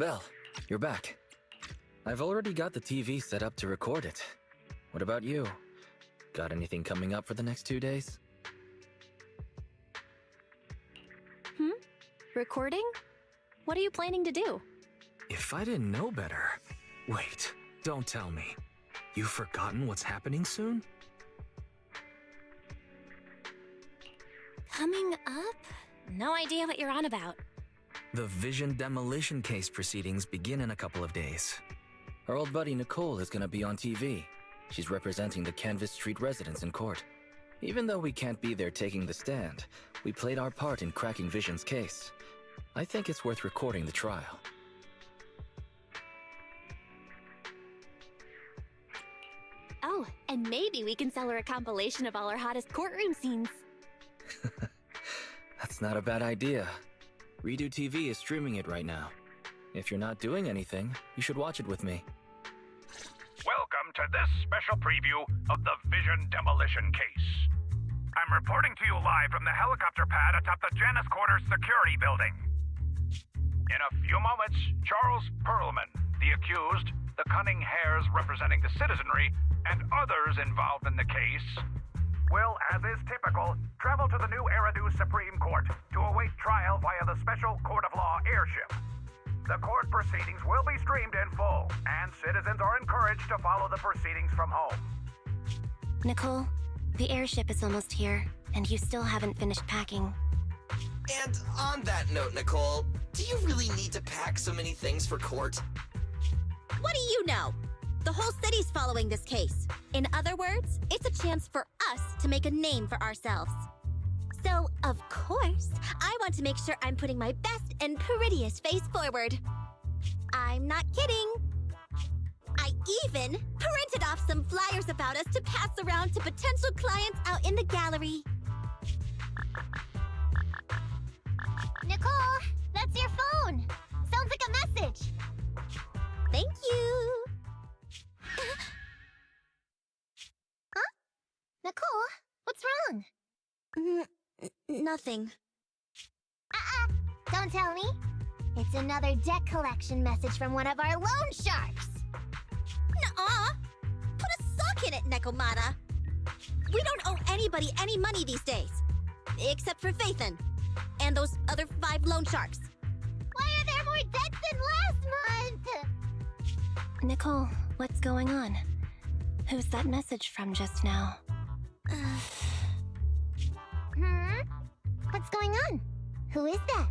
Belle, you're back. I've already got the TV set up to record it. What about you? Got anything coming up for the next 2 days? Recording? What are you planning to do? If I didn't know better... Wait, don't tell me. You've forgotten what's happening soon? Coming up? No idea what you're on about. The Vision demolition case proceedings begin in a couple of days. Our old buddy Nicole is gonna be on TV. She's representing the Canvas Street residents in court. Even though we can't be there taking the stand, we played our part in cracking Vision's case. I think it's worth recording the trial. Oh, and maybe we can sell her a compilation of all our hottest courtroom scenes. That's not a bad idea. Redo TV is streaming it right now. If you're not doing anything, you should watch it with me. Welcome to this special preview of the Vision demolition case. I'm reporting to you live from the helicopter pad atop the Janus Quarters security building. In a few moments, Charles Perlman, the accused, the cunning hares representing the citizenry, and others involved in the case, will, as is typical, travel to the new Eridu Supreme Court to await trial via the Special Court of Law airship. The court proceedings will be streamed in full, and citizens are encouraged to follow the proceedings from home. Nicole, the airship is almost here, and you still haven't finished packing. And on that note, Nicole, do you really need to pack so many things for court? What do you know? The whole city's following this case. In other words, it's a chance for us to make a name for ourselves. So, of course, I want to make sure I'm putting my best and prettiest face forward. I'm not kidding. I even printed off some flyers about us to pass around to potential clients out in the gallery. Nicole, that's your phone. Sounds like a message. Thank you. Huh? Nicole, what's wrong? Nothing. Don't tell me. It's another debt collection message from one of our loan sharks. Nuh-uh. Put a sock in it, Nekomata. We don't owe anybody any money these days. Except for Faithin. And those other 5 loan sharks. Why are there more debts than last month? Nicole, what's going on? Who's that message from just now? What's going on? Who is that?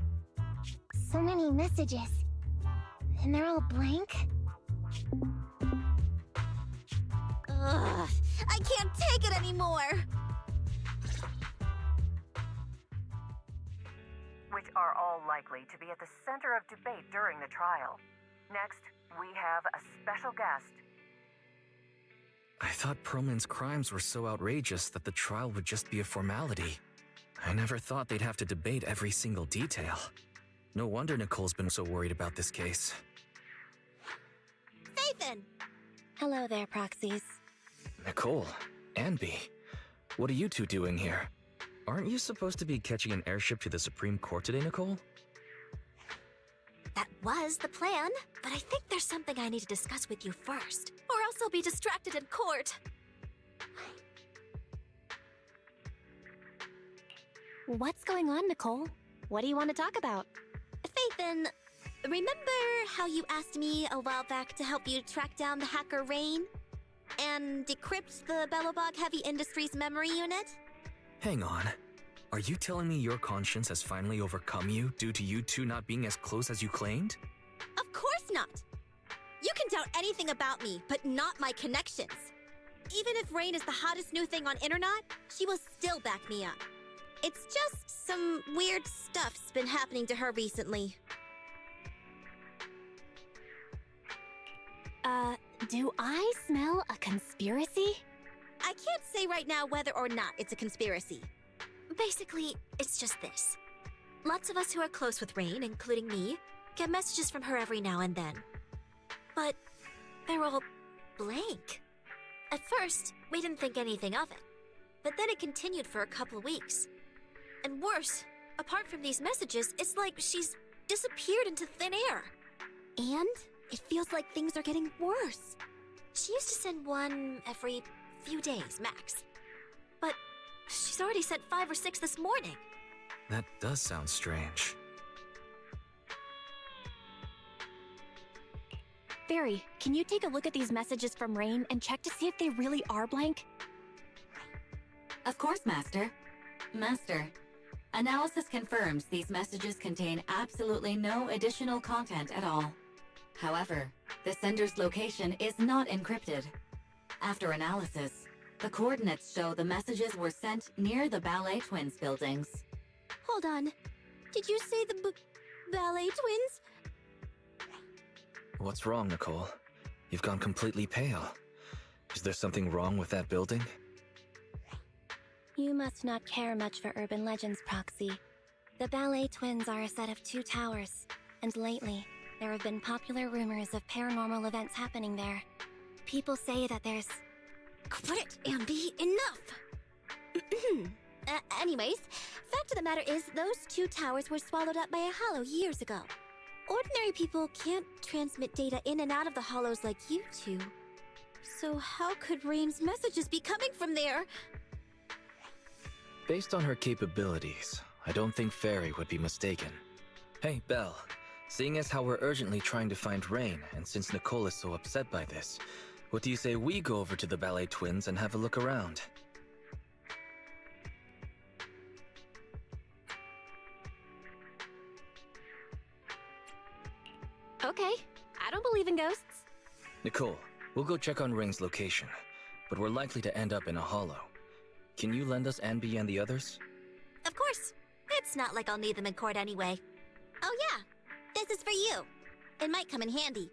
So many messages. And they're all blank? Ugh, I can't take it anymore. Which are all likely to be at the center of debate during the trial. Next, we have a special guest. I thought Perlman's crimes were so outrageous that the trial would just be a formality. I never thought they'd have to debate every single detail. No wonder Nicole's been so worried about this case. Faithin! Hello there, proxies. Nicole, Anby, what are you two doing here? Aren't you supposed to be catching an airship to the Supreme Court today, Nicole? That was the plan, but I think there's something I need to discuss with you first, or else I'll be distracted in court. What's going on, Nicole? What do you want to talk about? Faithin, remember how you asked me a while back to help you track down the hacker Rain? And decrypt the Belobog Heavy Industries memory unit? Hang on. Are you telling me your conscience has finally overcome you due to you two not being as close as you claimed? Of course not! You can doubt anything about me, but not my connections. Even if Rain is the hottest new thing on internet, she will still back me up. It's just some weird stuff's been happening to her recently. Do I smell a conspiracy? I can't say right now whether or not it's a conspiracy. Basically, it's just this. Lots of us who are close with Rain, including me, get messages from her every now and then. But they're all blank. At first, we didn't think anything of it. But then it continued for a couple of weeks. And worse, apart from these messages, it's like she's disappeared into thin air. And it feels like things are getting worse. She used to send one every few days, max. But she's already sent 5 or 6 this morning. That does sound strange. Barry, can you take a look at these messages from Rain and check to see if they really are blank? Of course, Master. Master, analysis confirms these messages contain absolutely no additional content at all. However, the sender's location is not encrypted. After analysis, the coordinates show the messages were sent near the Ballet Twins buildings. Hold on. Did you say the ballet twins? What's wrong, Nicole? You've gone completely pale. Is there something wrong with that building? You must not care much for urban legends, Proxy. The Ballet Twins are a set of 2 towers, and lately, there have been popular rumors of paranormal events happening there. People say that there's... Quit it, Ambi. Enough! Anyways, fact of the matter is, those 2 towers were swallowed up by a hollow years ago. Ordinary people can't transmit data in and out of the hollows like you two. So how could Rain's messages be coming from there? Based on her capabilities, I don't think Fairy would be mistaken. Hey, Belle. Seeing as how we're urgently trying to find Rain, and since Nicole is so upset by this, what do you say we go over to the Ballet Twins and have a look around? Okay, I don't believe in ghosts. Nicole, we'll go check on Rain's location, but we're likely to end up in a hollow. Can you lend us Anby and the others? Of course. It's not like I'll need them in court anyway. Oh yeah, this is for you. It might come in handy.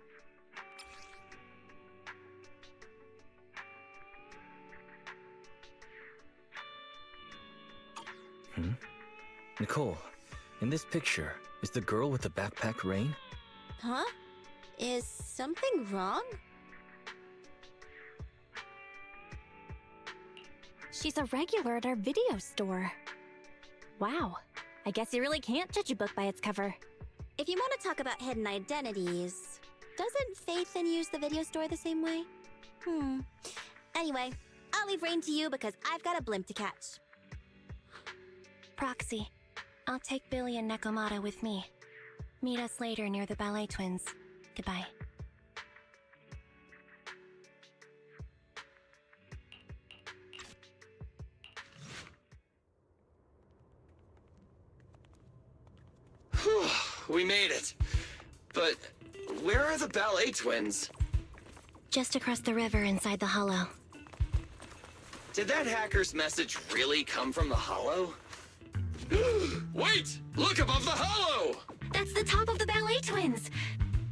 Nicole, in this picture, is the girl with the backpack Rain? Huh? Is something wrong? She's a regular at our video store. Wow, I guess you really can't judge a book by its cover. If you want to talk about hidden identities, doesn't Faith then use the video store the same way? Anyway, I'll leave Rain to you because I've got a blimp to catch. Proxy, I'll take Billy and Nekomata with me. Meet us later near the Ballet Twins. Goodbye. We made it. But where are the Ballet Twins? Just across the river inside the hollow. Did that hacker's message really come from the hollow? Wait! Look above the hollow! That's the top of the Ballet Twins!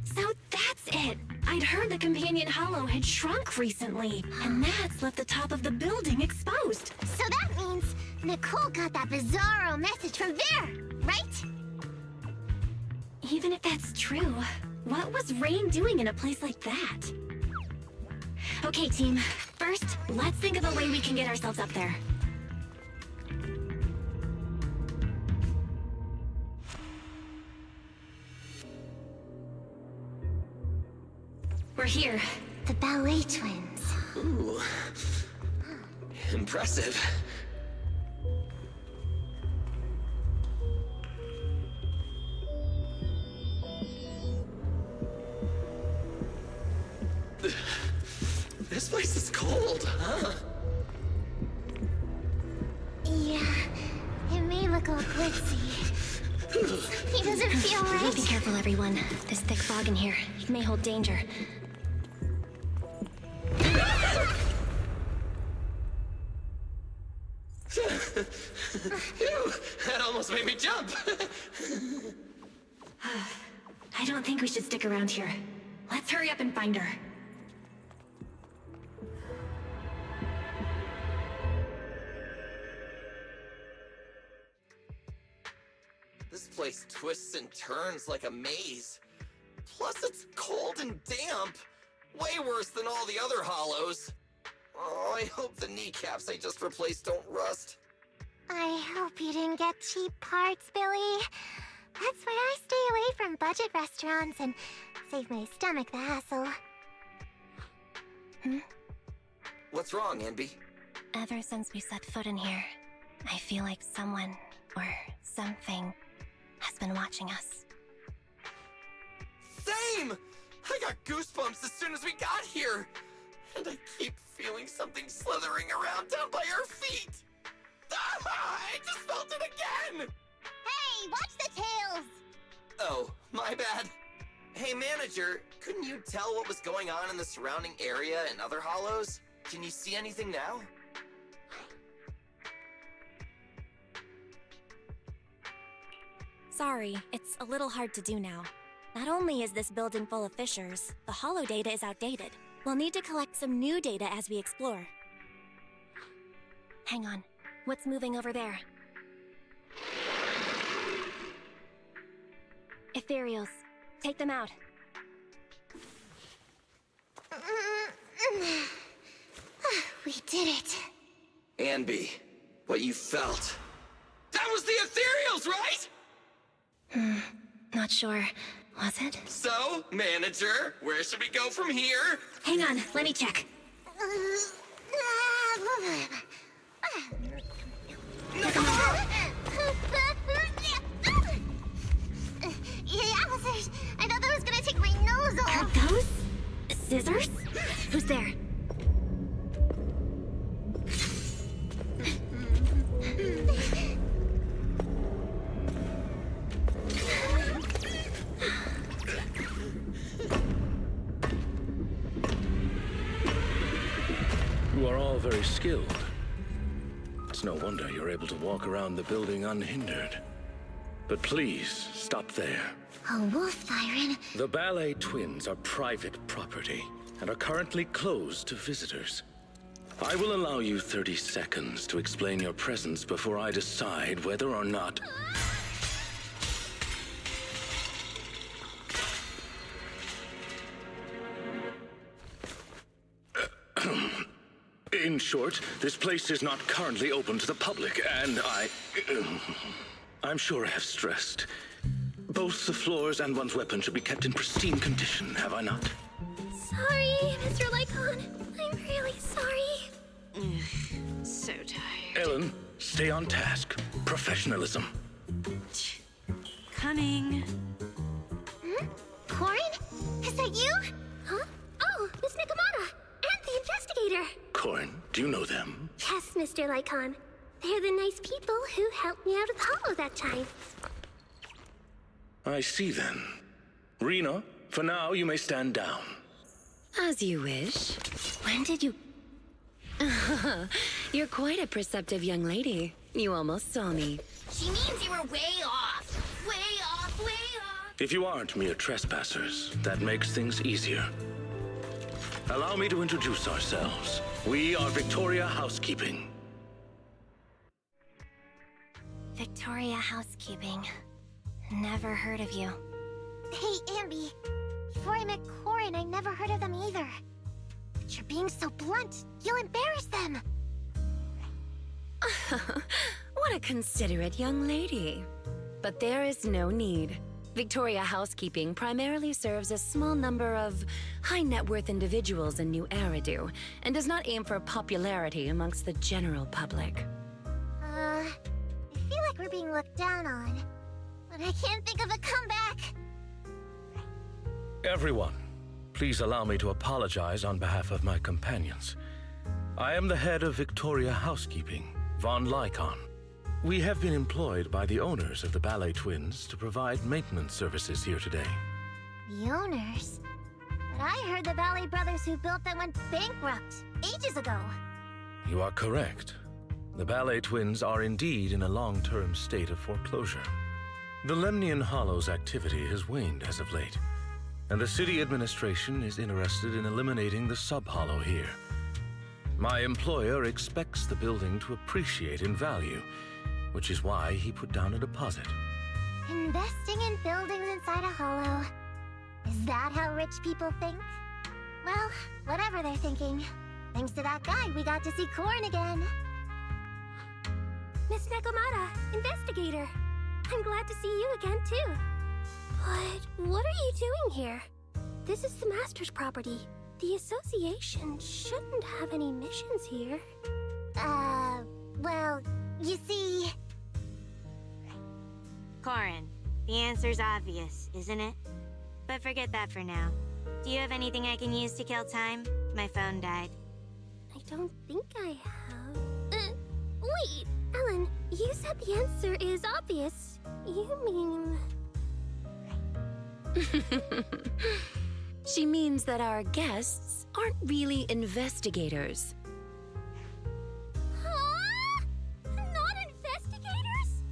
So that's it! I'd heard the companion hollow had shrunk recently, and that's left the top of the building exposed. So that means Nicole got that bizarro message from there, right? Even if that's true, what was Rain doing in a place like that? Okay, team. First, let's think of a way we can get ourselves up there. We're here. The Ballet Twins. Ooh. Impressive. This place is cold, huh? Yeah, it may look all glitzy. He doesn't feel right. Be careful, everyone. There's thick fog in here. It may hold danger. Phew, that almost made me jump. I don't think we should stick around here. Let's hurry up and find her. This place twists and turns like a maze. Plus it's cold and damp. Way worse than all the other hollows. Oh, I hope the kneecaps I just replaced don't rust. I hope you didn't get cheap parts, Billy. That's why I stay away from budget restaurants and save my stomach the hassle. What's wrong, Anby? Ever since we set foot in here, I feel like someone, or something, has been watching us. Same! I got goosebumps as soon as we got here! And I keep feeling something slithering around down by our feet! Ah, I just felt it again! Hey, watch the tails! Oh, my bad. Hey, manager, couldn't you tell what was going on in the surrounding area and other hollows? Can you see anything now? Sorry, it's a little hard to do now. Not only is this building full of fissures, the hollow data is outdated. We'll need to collect some new data as we explore. Hang on. What's moving over there? Ethereals. Take them out. We did it. Anby, what you felt. That was the ethereals, right? Not sure. Was it? So, manager, where should we go from here? Hang on, let me check. Yeah, officers. I thought that was gonna take my nose Are off. those scissors? Who's there? You are all very skilled. It's no wonder you're able to walk around the building unhindered. But please, stop there. A wolf siren. The ballet twins are private property and are currently closed to visitors. I will allow you 30 seconds to explain your presence before I decide whether or not... In short, this place is not currently open to the public, and I'm sure I have stressed. Both the floors and one's weapon should be kept in pristine condition, have I not? Sorry, Mr. Lycon. I'm really sorry. So tired. Ellen, stay on task. Professionalism. Coming. Corin? Is that you? Huh? Oh, Miss Nakamata! And the investigator! Corin, do you know them? Yes, Mr. Lycon. They're the nice people who helped me out of the hollow that time. I see then. Rena, for now you may stand down. As you wish. When did you... You're quite a perceptive young lady. You almost saw me. She means you were way off. Way off, way off. If you aren't mere trespassers, that makes things easier. Allow me to introduce ourselves. We are Victoria Housekeeping. Victoria Housekeeping. Never heard of you. Hey, Ambi. Before I met Corin, I never heard of them either. But you're being so blunt. You'll embarrass them. What a considerate young lady. But there is no need. Victoria Housekeeping primarily serves a small number of high-net-worth individuals in New Eridu, and does not aim for popularity amongst the general public. I feel like we're being looked down on. But I can't think of a comeback. Everyone, please allow me to apologize on behalf of my companions. I am the head of Victoria Housekeeping, Von Lycon. We have been employed by the owners of the Ballet Twins to provide maintenance services here today. The owners? But I heard the Ballet Brothers who built them went bankrupt ages ago. You are correct. The Ballet Twins are indeed in a long-term state of foreclosure. The Lemnian Hollow's activity has waned as of late, and the city administration is interested in eliminating the sub-hollow here. My employer expects the building to appreciate in value, which is why he put down a deposit. Investing in buildings inside a hollow. Is that how rich people think? Well, whatever they're thinking. Thanks to that guy, we got to see Corin again. Miss Nakamata, investigator. I'm glad to see you again, too. But what are you doing here? This is the Master's property. The Association shouldn't have any missions here. Well, you see... Corin, the answer's obvious, isn't it? But forget that for now. Do you have anything I can use to kill time? My phone died. I don't think I have... wait! Ellen, you said the answer is obvious. You mean... She means that our guests aren't really investigators. Huh? Not investigators?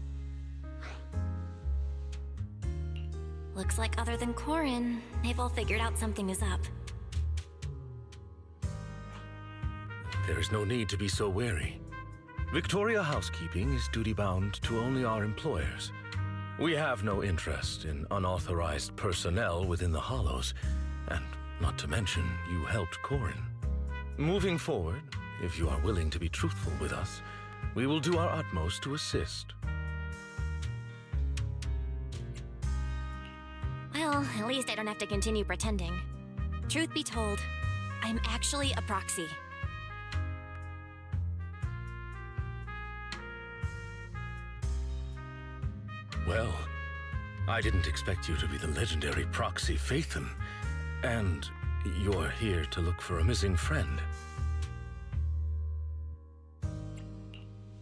Looks like other than Corin, they've all figured out something is up. There is no need to be so wary. Victoria Housekeeping is duty-bound to only our employers. We have no interest in unauthorized personnel within the Hollows, and not to mention, you helped Corin. Moving forward, if you are willing to be truthful with us, we will do our utmost to assist. Well, at least I don't have to continue pretending. Truth be told, I'm actually a proxy. Well, I didn't expect you to be the legendary proxy Phaethon, and you're here to look for a missing friend.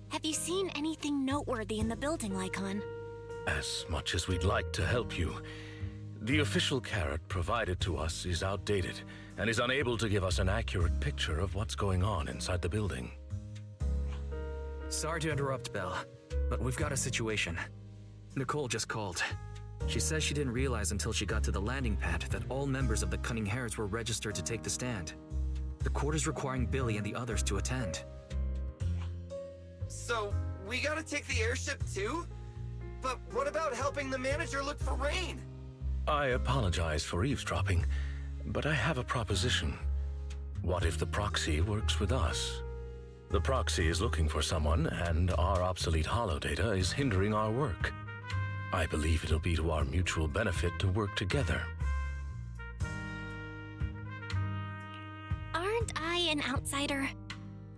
Have you seen anything noteworthy in the building, Lycon? As much as we'd like to help you, the official carrot provided to us is outdated and is unable to give us an accurate picture of what's going on inside the building. Sorry to interrupt, Belle, but we've got a situation. Nicole just called. She says she didn't realize until she got to the landing pad that all members of the Cunning Hares were registered to take the stand. The court is requiring Billy and the others to attend. So, we gotta take the airship too? But what about helping the manager look for Rain? I apologize for eavesdropping, but I have a proposition. What if the proxy works with us? The proxy is looking for someone, and our obsolete holodata is hindering our work. I believe it'll be to our mutual benefit to work together. Aren't I an outsider?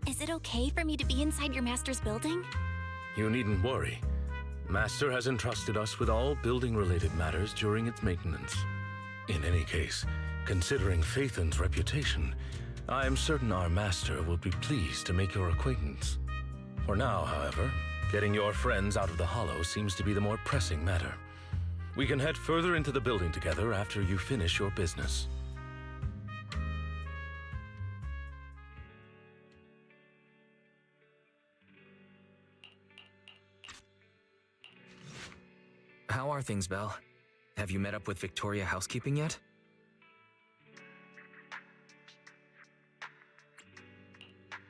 Is it okay for me to be inside your master's building? You needn't worry. Master has entrusted us with all building-related matters during its maintenance. In any case, considering Phaethon's reputation, I am certain our master will be pleased to make your acquaintance. For now, however, getting your friends out of the Hollow seems to be the more pressing matter. We can head further into the building together after you finish your business. How are things, Belle? Have you met up with Victoria Housekeeping yet?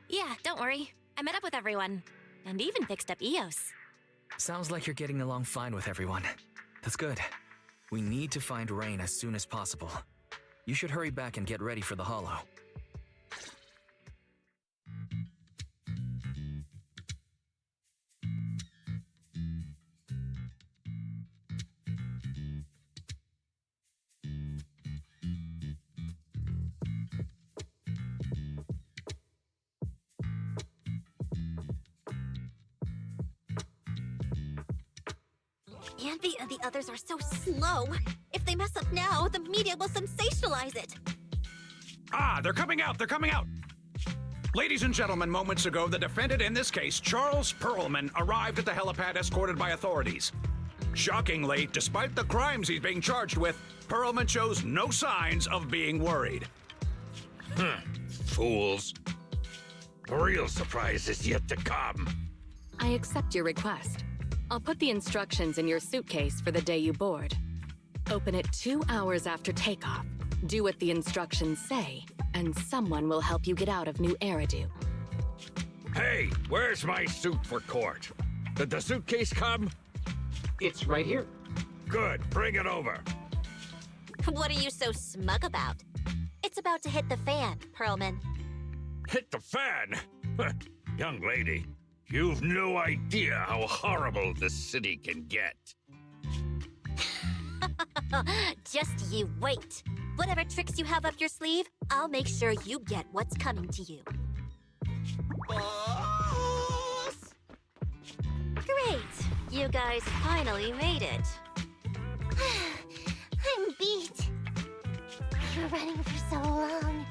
Yeah, don't worry. I met up with everyone. And even fixed up Eos. Sounds like you're getting along fine with everyone. That's good. We need to find Rain as soon as possible. You should hurry back and get ready for the Hollow. Envy and the others are so slow. If they mess up now, the media will sensationalize it. Ah, they're coming out! They're coming out! Ladies and gentlemen, moments ago, the defendant in this case, Charles Perlman, arrived at the helipad escorted by authorities. Shockingly, despite the crimes he's being charged with, Perlman shows no signs of being worried. Fools. The real surprise is yet to come. I accept your request. I'll put the instructions in your suitcase for the day you board. Open it 2 hours after takeoff. Do what the instructions say, and someone will help you get out of New Eridu. Hey, where's my suit for court? Did the suitcase come? It's right here. Good, bring it over. What are you so smug about? It's about to hit the fan, Perlman. Hit the fan? Young lady, You've no idea how horrible this city can get. Just you wait. Whatever tricks you have up your sleeve, I'll make sure you get what's coming to you. Boss! Great! You guys finally made it. I'm beat. We were running for so long.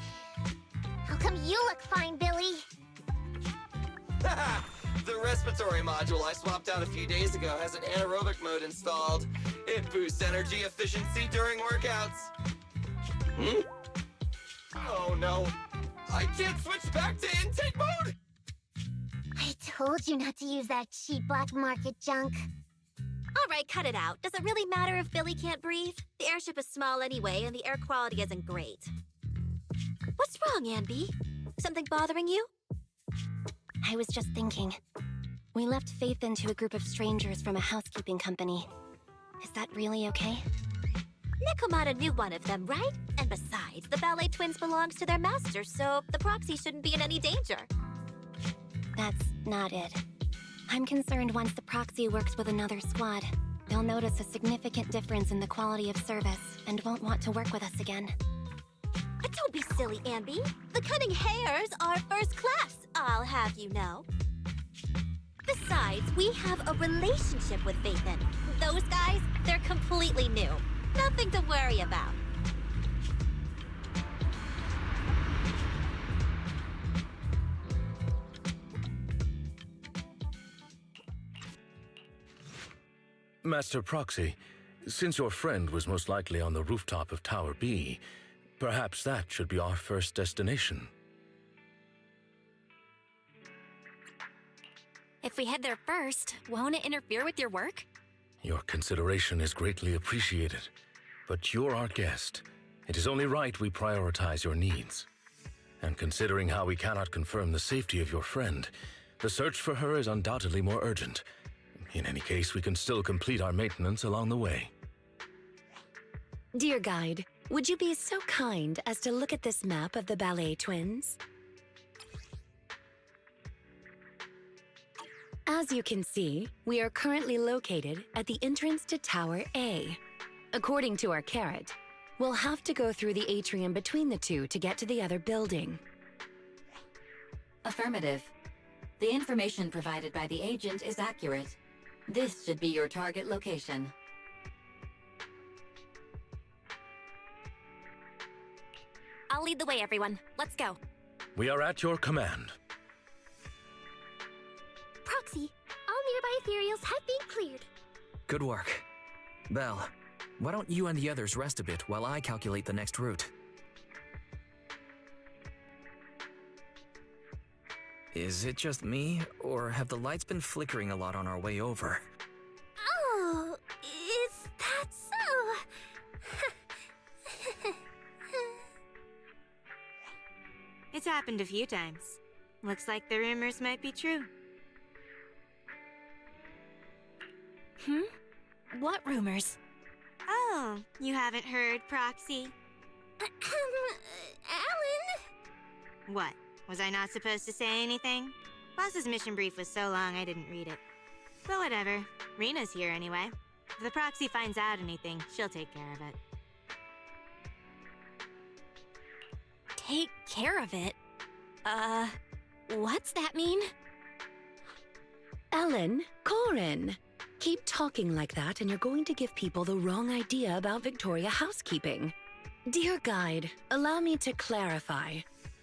How come you look fine, Billy? The respiratory module I swapped out a few days ago has an anaerobic mode installed. It boosts energy efficiency during workouts. Oh no, I can't switch back to intake mode! I told you not to use that cheap black market junk. All right, cut it out. Does it really matter if Billy can't breathe? The airship is small anyway, and the air quality isn't great. What's wrong, Anby? Something bothering you? I was just thinking. We left Faith into a group of strangers from a housekeeping company. Is that really okay? Nekomata knew one of them, right? And besides, the ballet twins belongs to their master, so the proxy shouldn't be in any danger. That's not it. I'm concerned once the proxy works with another squad, they'll notice a significant difference in the quality of service and won't want to work with us again. Don't be silly, Anby. The Cunning Hares are first class, I'll have you know. Besides, we have a relationship with Vathan. Those guys, they're completely new. Nothing to worry about. Master Proxy, since your friend was most likely on the rooftop of Tower B, perhaps that should be our first destination. If we head there first, won't it interfere with your work? Your consideration is greatly appreciated, but you're our guest. It is only right we prioritize your needs. And considering how we cannot confirm the safety of your friend, the search for her is undoubtedly more urgent. In any case, we can still complete our maintenance along the way. Dear guide, would you be so kind as to look at this map of the ballet twins? As you can see, we are currently located at the entrance to Tower A. According to our carrot, we'll have to go through the atrium between the two to get to the other building. Affirmative. The information provided by the agent is accurate. This should be your target location. I'll lead the way, everyone. Let's go. We are at your command. Proxy, all nearby ethereals have been cleared. Good work. Belle, why don't you and the others rest a bit while I calculate the next route? Is it just me, or have the lights been flickering a lot on our way over? Oh, is that so? It's happened a few times. Looks like the rumors might be true. What rumors? Oh, you haven't heard, Proxy? Alan? What? Was I not supposed to say anything? Boss's mission brief was so long I didn't read it. But whatever. Rena's here anyway. If the Proxy finds out anything, she'll take care of it. Take care of it? What's that mean? Ellen, Corin, keep talking like that and you're going to give people the wrong idea about Victoria housekeeping. Dear guide, allow me to clarify.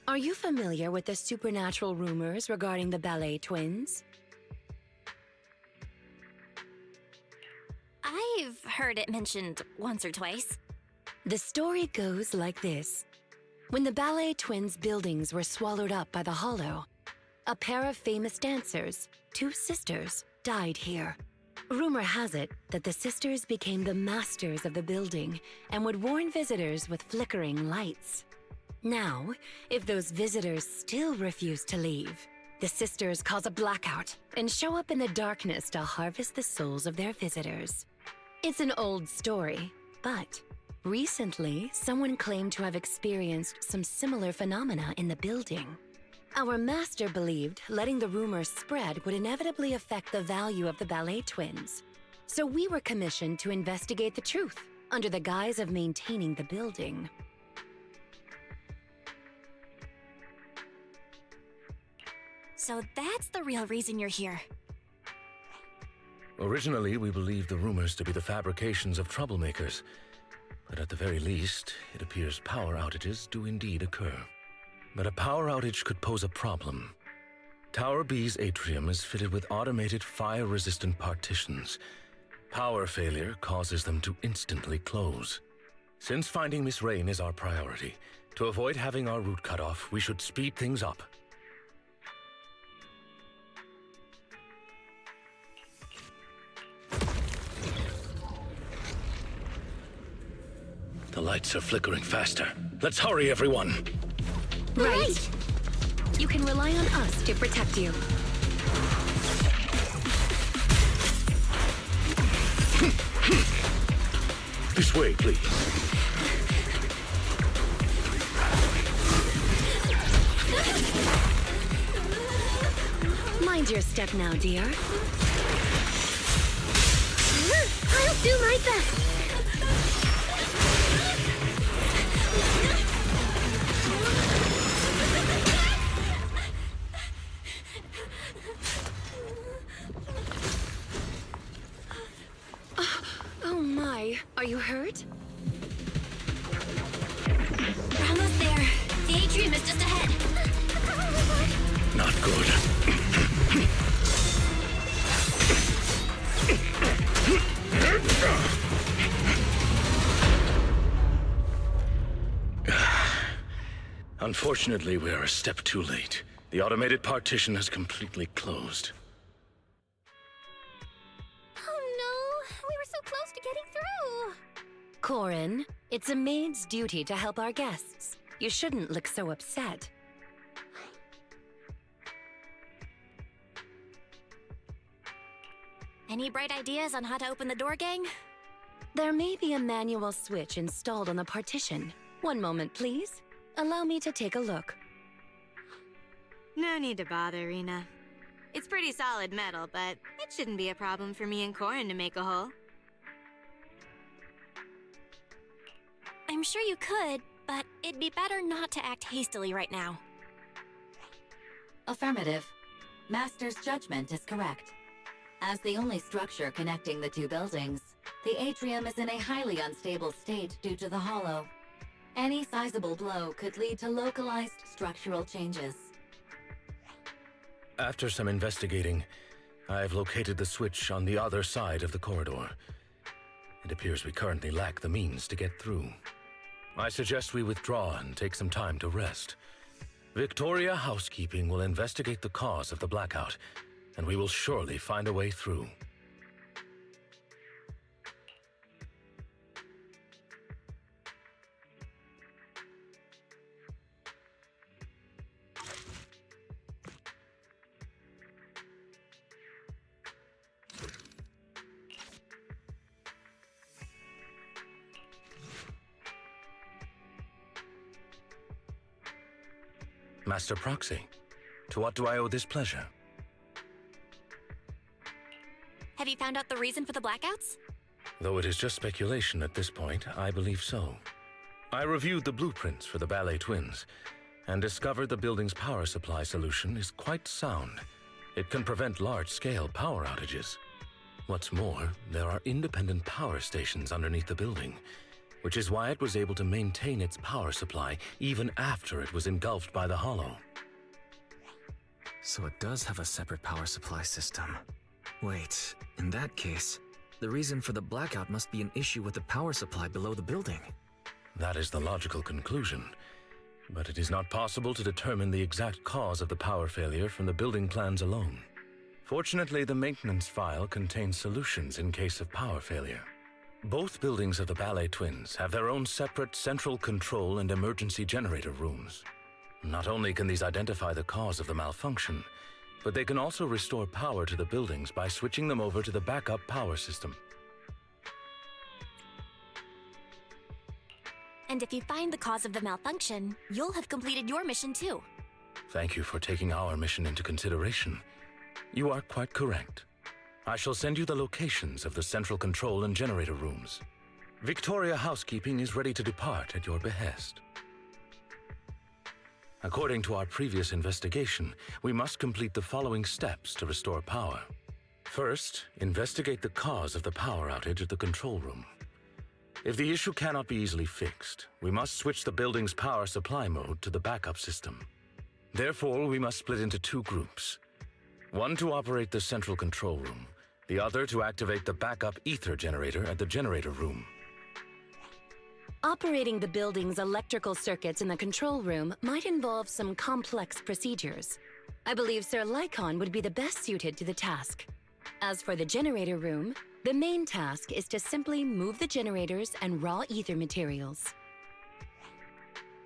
Are you familiar with the supernatural rumors regarding the ballet twins? I've heard it mentioned once or twice. The story goes like this. When the ballet twins' buildings were swallowed up by the Hollow, a pair of famous dancers, two sisters, died here. Rumor has it that the sisters became the masters of the building and would warn visitors with flickering lights. Now, if those visitors still refuse to leave, the sisters cause a blackout and show up in the darkness to harvest the souls of their visitors. It's an old story, but recently someone claimed to have experienced some similar phenomena in the building. Our master believed letting the rumors spread would inevitably affect the value of the ballet twins. So we were commissioned to investigate the truth, under the guise of maintaining the building. So that's the real reason you're here. Originally, we believed the rumors to be the fabrications of troublemakers. But at the very least, it appears power outages do indeed occur. But a power outage could pose a problem. Tower B's atrium is fitted with automated fire-resistant partitions. Power failure causes them to instantly close. Since finding Miss Rain is our priority, to avoid having our route cut off, we should speed things up. The lights are flickering faster. Let's hurry, everyone! Right. You can rely on us to protect you. This way, please. Mind your step now, dear. I'll do my best. Oh my, are you hurt? We're almost there. The atrium is just ahead. Not good. Unfortunately, we are a step too late. The automated partition has completely closed. Oh no, we were so close to getting through. Corin, it's a maid's duty to help our guests. You shouldn't look so upset. Any bright ideas on how to open the door, gang? There may be a manual switch installed on the partition. One moment, please. Allow me to take a look. No need to bother, Rena. It's pretty solid metal, but it shouldn't be a problem for me and Corin to make a hole. I'm sure you could, but it'd be better not to act hastily right now. Affirmative. Master's judgment is correct. As the only structure connecting the two buildings, the atrium is in a highly unstable state due to the hollow. Any sizable blow could lead to localized structural changes. After some investigating, I've located the switch on the other side of the corridor. It appears we currently lack the means to get through. I suggest we withdraw and take some time to rest. Victoria Housekeeping will investigate the cause of the blackout, and we will surely find a way through. Master Proxy, to what do I owe this pleasure? Have you found out the reason for the blackouts? Though it is just speculation at this point, I believe so. I reviewed the blueprints for the ballet twins and discovered the building's power supply solution is quite sound. It can prevent large-scale power outages. What's more, there are independent power stations underneath the building, which is why it was able to maintain its power supply even after it was engulfed by the hollow. So it does have a separate power supply system. Wait, in that case, the reason for the blackout must be an issue with the power supply below the building. That is the logical conclusion, but it is not possible to determine the exact cause of the power failure from the building plans alone. Fortunately, the maintenance file contains solutions in case of power failure. Both buildings of the ballet twins have their own separate central control and emergency generator rooms. Not only can these identify the cause of the malfunction, but they can also restore power to the buildings by switching them over to the backup power system. And if you find the cause of the malfunction, you'll have completed your mission too. Thank you for taking our mission into consideration. You are quite correct. I shall send you the locations of the central control and generator rooms. Victoria Housekeeping is ready to depart at your behest. According to our previous investigation, we must complete the following steps to restore power. First, investigate the cause of the power outage at the control room. If the issue cannot be easily fixed, we must switch the building's power supply mode to the backup system. Therefore, we must split into two groups. One to operate the central control room, the other to activate the backup ether generator at the generator room. Operating the building's electrical circuits in the control room might involve some complex procedures. I believe Sir Lycon would be the best suited to the task. As for the generator room, the main task is to simply move the generators and raw ether materials.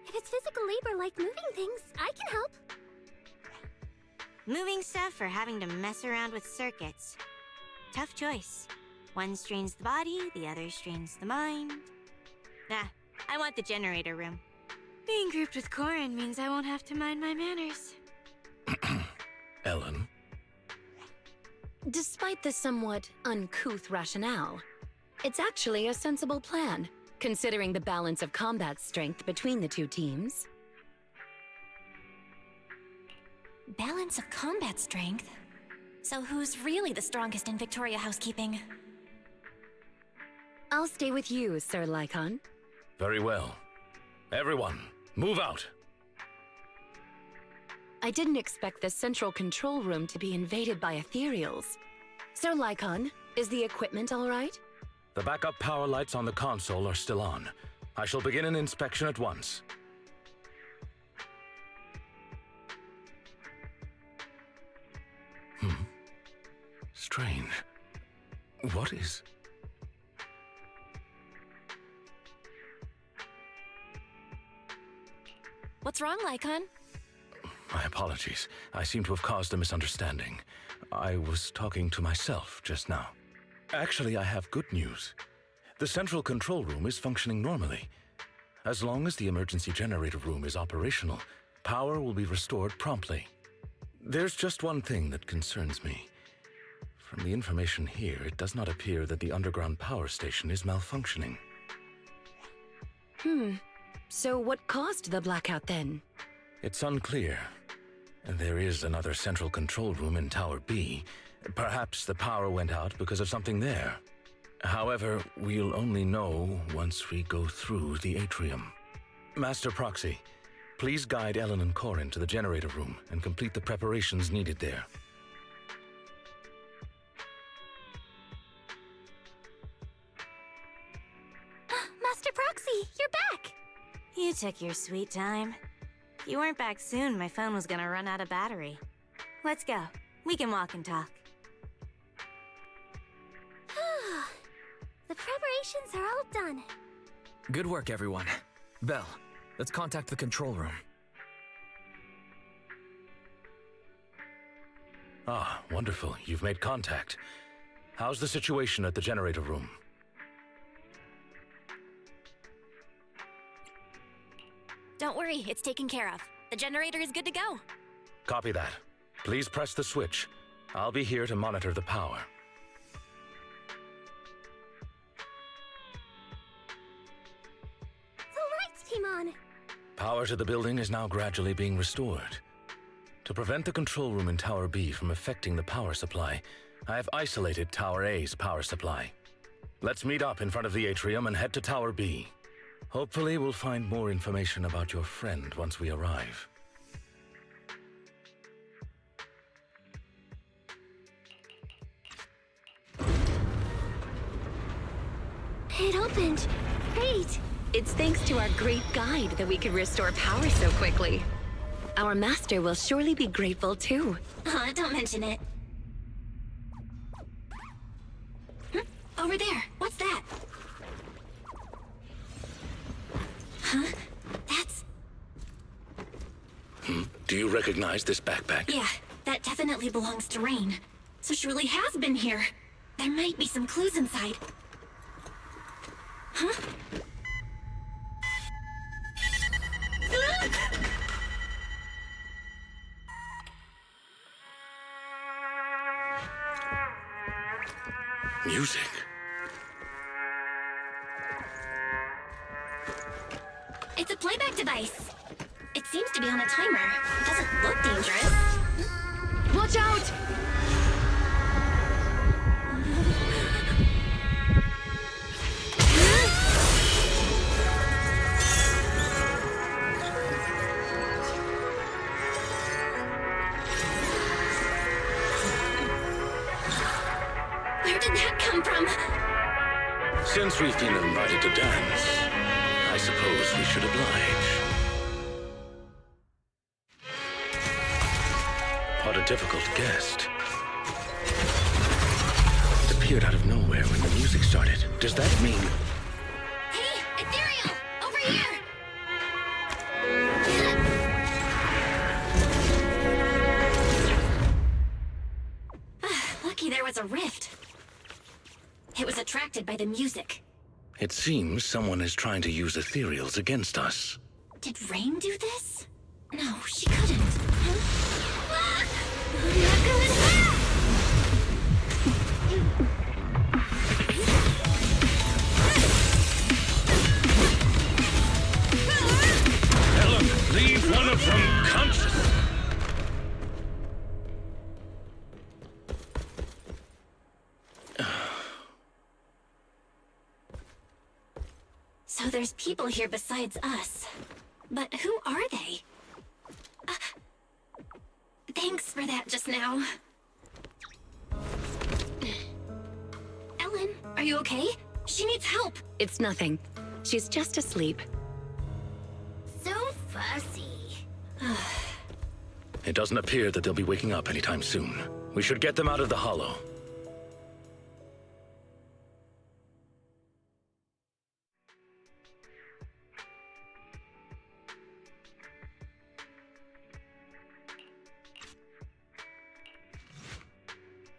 If it's physical labor like moving things, I can help. Moving stuff or having to mess around with circuits. Tough choice. One strains the body, the other strains the mind. Nah, I want the generator room. Being grouped with Corin means I won't have to mind my manners. Ellen? Despite the somewhat uncouth rationale, it's actually a sensible plan, considering the balance of combat strength between the two teams. Balance of combat strength? So who's really the strongest in Victoria Housekeeping? I'll stay with you, Sir Lycon. Very well. Everyone, move out! I didn't expect the central control room to be invaded by ethereals. Sir Lycon, is the equipment all right? The backup power lights on the console are still on. I shall begin an inspection at once. Strange. What is... What's wrong, Lycon? My apologies. I seem to have caused a misunderstanding. I was talking to myself just now. Actually, I have good news. The central control room is functioning normally. As long as the emergency generator room is operational, power will be restored promptly. There's just one thing that concerns me. From the information here, it does not appear that the underground power station is malfunctioning. So what caused the blackout then? It's unclear. There is another central control room in Tower B. Perhaps the power went out because of something there. However, we'll only know once we go through the atrium. Master Proxy, please guide Ellen and Corin to the generator room and complete the preparations needed there. Master Proxy, you're back! You took your sweet time. If you weren't back soon, my phone was gonna run out of battery. Let's go. We can walk and talk. The preparations are all done. Good work, everyone. Belle, let's contact the control room. Ah, wonderful. You've made contact. How's the situation at the generator room? Don't worry, it's taken care of. The generator is good to go. Copy that. Please press the switch. I'll be here to monitor the power. The lights came on. Power to the building is now gradually being restored. To prevent the control room in Tower B from affecting the power supply, I have isolated Tower A's power supply. Let's meet up in front of the atrium and head to Tower B. Hopefully, we'll find more information about your friend once we arrive. It opened. Great. It's thanks to our great guide that we could restore power so quickly. Our master will surely be grateful too. Don't mention it. Over there, what's that? Huh? That's... Do you recognize this backpack? Yeah, that definitely belongs to Rain. So she really has been here. There might be some clues inside. Huh? Music. It's a playback device. It seems to be on a timer. It doesn't look dangerous. Watch out! Where did that come from? Since we've been invited to dance, I suppose we should oblige. What a difficult guest. It appeared out of nowhere when the music started. Does that mean... Hey, Ethereal! Over here! Lucky there was a rift. It was attracted by the music. It seems someone is trying to use ethereals against us. Did Rain do this? No, she couldn't. Ah! Not good. Ellen, leave one of them conscious. So there's people here besides us. But who are they? Thanks for that just now. Ellen, are you okay? She needs help. It's nothing. She's just asleep. So fussy. It doesn't appear that they'll be waking up anytime soon. We should get them out of the hollow.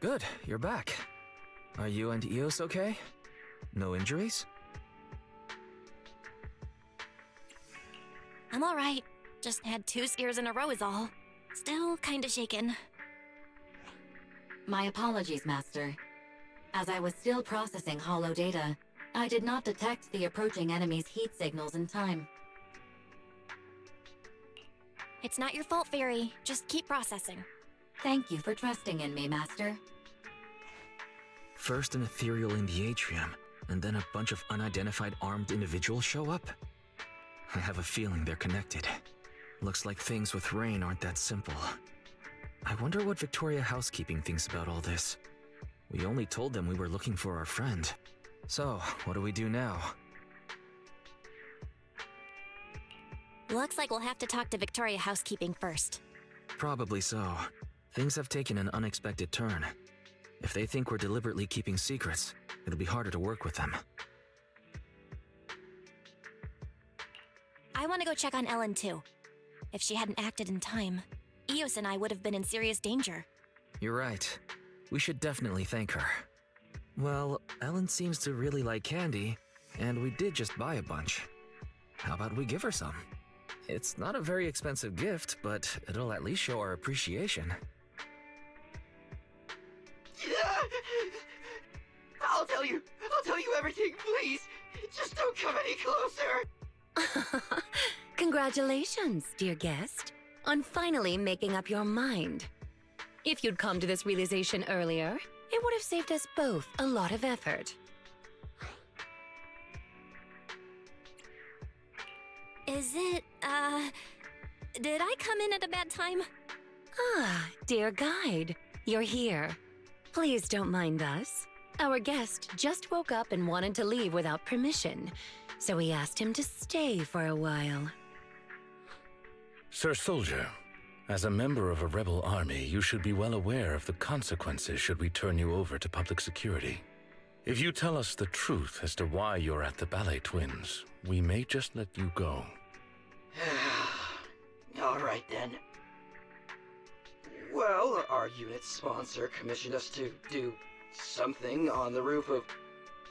Good, you're back. Are you and Eos okay? No injuries? I'm alright. Just had 2 scares in a row is all. Still kinda shaken. My apologies, Master. As I was still processing hollow data, I did not detect the approaching enemy's heat signals in time. It's not your fault, Fairy. Just keep processing. Thank you for trusting in me, Master. First an ethereal in the atrium, and then a bunch of unidentified armed individuals show up? I have a feeling they're connected. Looks like things with Rain aren't that simple. I wonder what Victoria Housekeeping thinks about all this. We only told them we were looking for our friend. So, what do we do now? Looks like we'll have to talk to Victoria Housekeeping first. Probably so. Things have taken an unexpected turn. If they think we're deliberately keeping secrets, it'll be harder to work with them. I want to go check on Ellen too. If she hadn't acted in time, Eos and I would have been in serious danger. You're right. We should definitely thank her. Well, Ellen seems to really like candy, and we did just buy a bunch. How about we give her some? It's not a very expensive gift, but it'll at least show our appreciation. I'll tell you everything, please. Just don't come any closer. Congratulations, dear guest, on finally making up your mind. If you'd come to this realization earlier, it would have saved us both a lot of effort. Is it, did I come in at a bad time? Ah, dear guide, you're here. Please don't mind us. Our guest just woke up and wanted to leave without permission, so we asked him to stay for a while. Sir Soldier, as a member of a rebel army, you should be well aware of the consequences should we turn you over to public security. If you tell us the truth as to why you're at the Ballet Twins, we may just let you go. All right then. Well, our unit sponsor commissioned us to do something on the roof of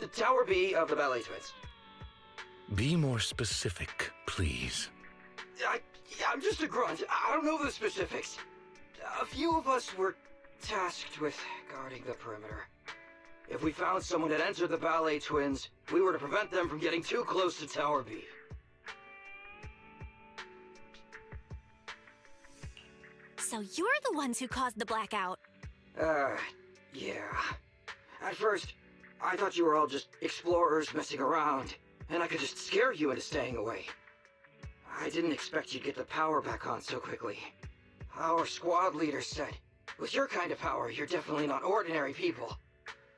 the Tower B of the Ballet Twins. Be more specific, please. I'm just a grunt. I don't know the specifics. A few of us were tasked with guarding the perimeter. If we found someone had entered the Ballet Twins, we were to prevent them from getting too close to Tower B. So you're the ones who caused the blackout. Yeah. At first, I thought you were all just explorers messing around, and I could just scare you into staying away. I didn't expect you'd get the power back on so quickly. Our squad leader said, with your kind of power, you're definitely not ordinary people.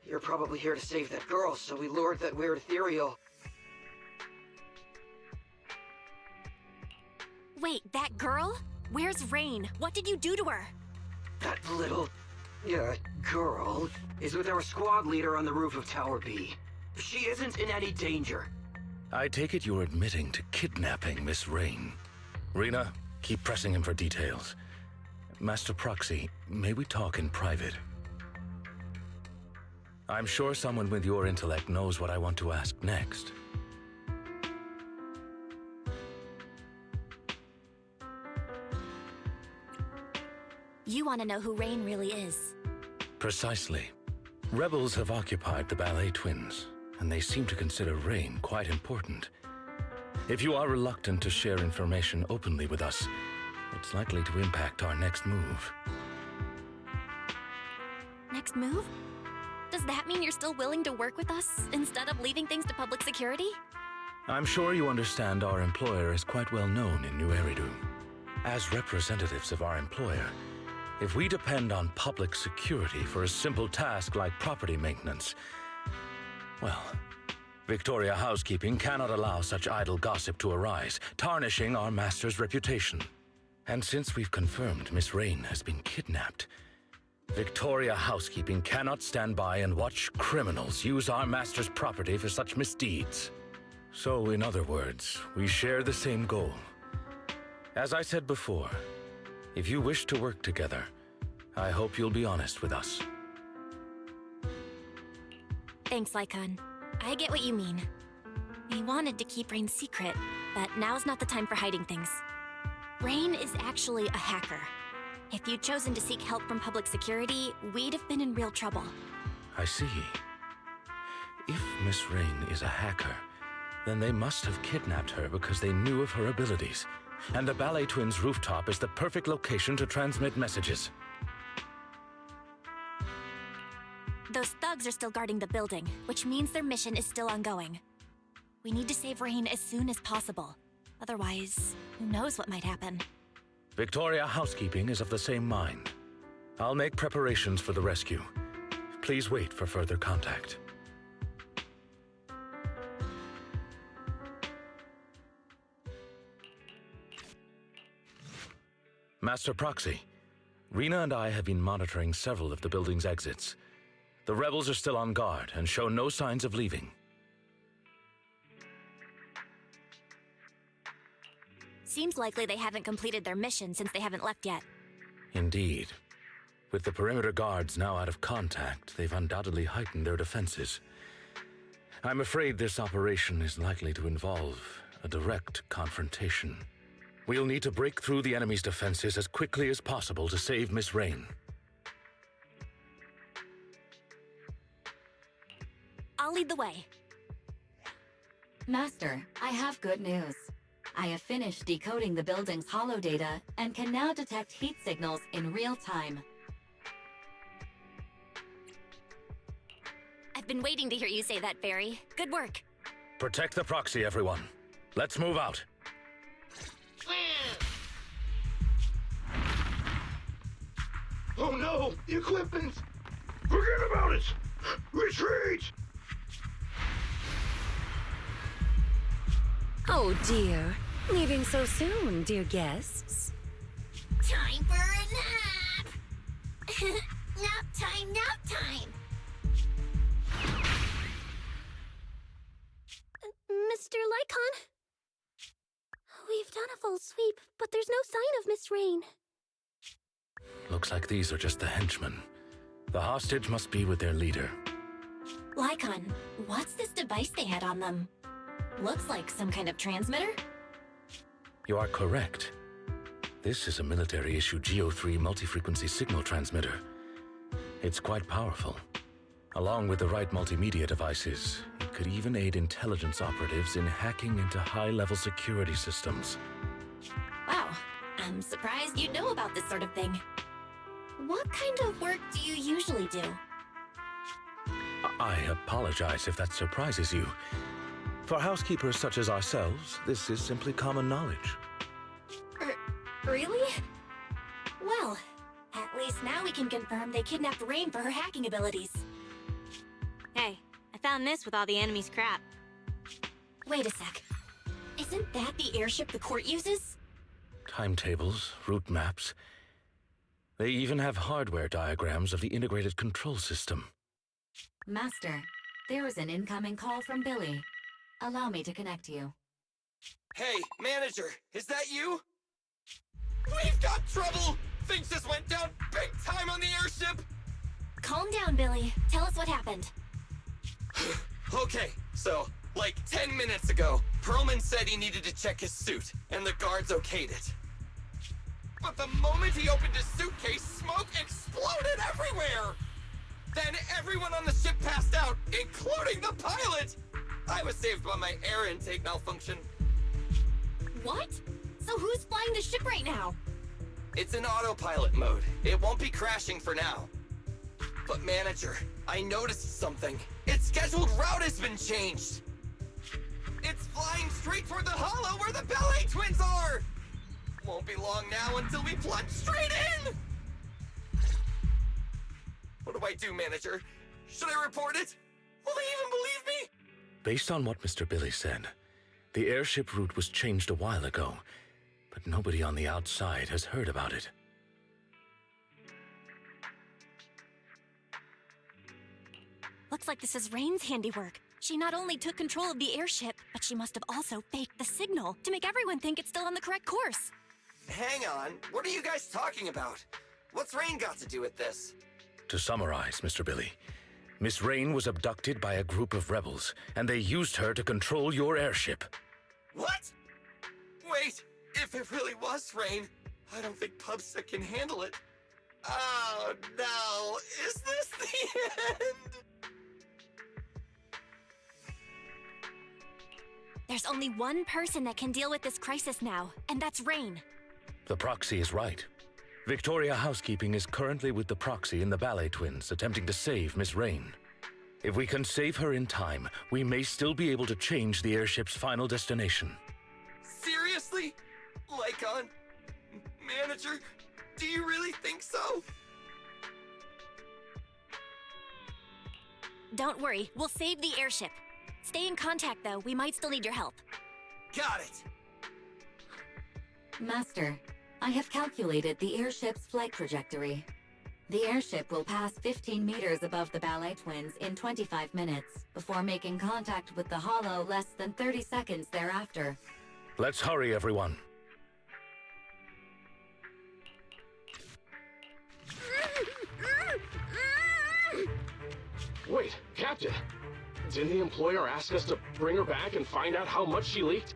You're probably here to save that girl, so we lured that weird ethereal. Wait, that girl? Where's Rain? What did you do to her? That little, girl is with our squad leader on the roof of Tower B. She isn't in any danger. I take it you're admitting to kidnapping Miss Rain. Rena, keep pressing him for details. Master Proxy, may we talk in private? I'm sure someone with your intellect knows what I want to ask next. You want to know who Rain really is. Precisely. Rebels have occupied the Ballet Twins, and they seem to consider Rain quite important. If you are reluctant to share information openly with us, it's likely to impact our next move. Next move? Does that mean you're still willing to work with us, instead of leaving things to public security? I'm sure you understand our employer is quite well known in New Eridu. As representatives of our employer, if we depend on public security for a simple task like property maintenance, well, Victoria Housekeeping cannot allow such idle gossip to arise, tarnishing our master's reputation. And since we've confirmed Miss Rain has been kidnapped, Victoria Housekeeping cannot stand by and watch criminals use our master's property for such misdeeds. So, in other words, we share the same goal. As I said before, if you wish to work together, I hope you'll be honest with us. Thanks, Lycon. I get what you mean. We wanted to keep Rain secret, but now's not the time for hiding things. Rain is actually a hacker. If you'd chosen to seek help from public security, we'd have been in real trouble. I see. If Miss Rain is a hacker, then they must have kidnapped her because they knew of her abilities. And the Ballet Twins' rooftop is the perfect location to transmit messages. Those thugs are still guarding the building, which means their mission is still ongoing. We need to save Rain as soon as possible. Otherwise, who knows what might happen. Victoria Housekeeping is of the same mind. I'll make preparations for the rescue. Please wait for further contact. Master Proxy, Rena and I have been monitoring several of the building's exits. The rebels are still on guard and show no signs of leaving. Seems likely they haven't completed their mission since they haven't left yet. Indeed. With the perimeter guards now out of contact, they've undoubtedly heightened their defenses. I'm afraid this operation is likely to involve a direct confrontation. We'll need to break through the enemy's defenses as quickly as possible to save Miss Rain. I'll lead the way. Master, I have good news. I have finished decoding the building's holodata and can now detect heat signals in real time. I've been waiting to hear you say that, Barry. Good work. Protect the proxy, everyone. Let's move out. Oh no! The equipment! Forget about it! Retreat! Oh dear. Leaving so soon, dear guests. Time for a nap! Nap time, nap time! Mr. Lycon? We've done a full sweep, but there's no sign of Miss Rain. Looks like these are just the henchmen. The hostage must be with their leader. Lycon, what's this device they had on them? Looks like some kind of transmitter? You are correct. This is a military-issue Geo-3 multi-frequency signal transmitter. It's quite powerful. Along with the right multimedia devices, it could even aid intelligence operatives in hacking into high-level security systems. Wow, I'm surprised you know about this sort of thing. What kind of work do you usually do? I apologize if that surprises you. For housekeepers such as ourselves, this is simply common knowledge. Really? Well, at least now we can confirm they kidnapped Rain for her hacking abilities. Hey, I found this with all the enemy's crap. Wait a sec. Isn't that the airship the court uses? Timetables, route maps. They even have hardware diagrams of the integrated control system. Master, there is an incoming call from Billy. Allow me to connect you. Hey, manager, is that you? We've got trouble! Things just went down big time on the airship! Calm down, Billy. Tell us what happened. Okay, so, like 10 minutes ago, Perlman said he needed to check his suit, and the guards okayed it. But the moment he opened his suitcase, smoke exploded everywhere! Then everyone on the ship passed out, including the pilot! I was saved by my air intake malfunction. What? So who's flying the ship right now? It's in autopilot mode. It won't be crashing for now. But manager, I noticed something. Its scheduled route has been changed. It's flying straight toward the hollow where the ballet twins are! Won't be long now until we plunge straight in! What do I do, manager? Should I report it? Will they even believe me? Based on what Mr. Billy said, the airship route was changed a while ago, but nobody on the outside has heard about it. Looks like this is Rain's handiwork. She not only took control of the airship, but she must have also faked the signal to make everyone think it's still on the correct course. Hang on, what are you guys talking about? What's Rain got to do with this? To summarize, Mr. Billy, Miss Rain was abducted by a group of rebels, and they used her to control your airship. What? Wait, if it really was Rain, I don't think Pubsec can handle it. Oh no, is this the end? There's only one person that can deal with this crisis now, and that's Rain. The proxy is right. Victoria Housekeeping is currently with the proxy and the ballet twins, attempting to save Miss Rain. If we can save her in time, we may still be able to change the airship's final destination. Seriously? Lycon? Manager? Do you really think so? Don't worry, we'll save the airship. Stay in contact, though. We might still need your help. Got it! Master, I have calculated the airship's flight trajectory. The airship will pass 15 meters above the ballet twins in 25 minutes, before making contact with the hollow less than 30 seconds thereafter. Let's hurry, everyone. Wait, Captain! Didn't the employer ask us to bring her back and find out how much she leaked?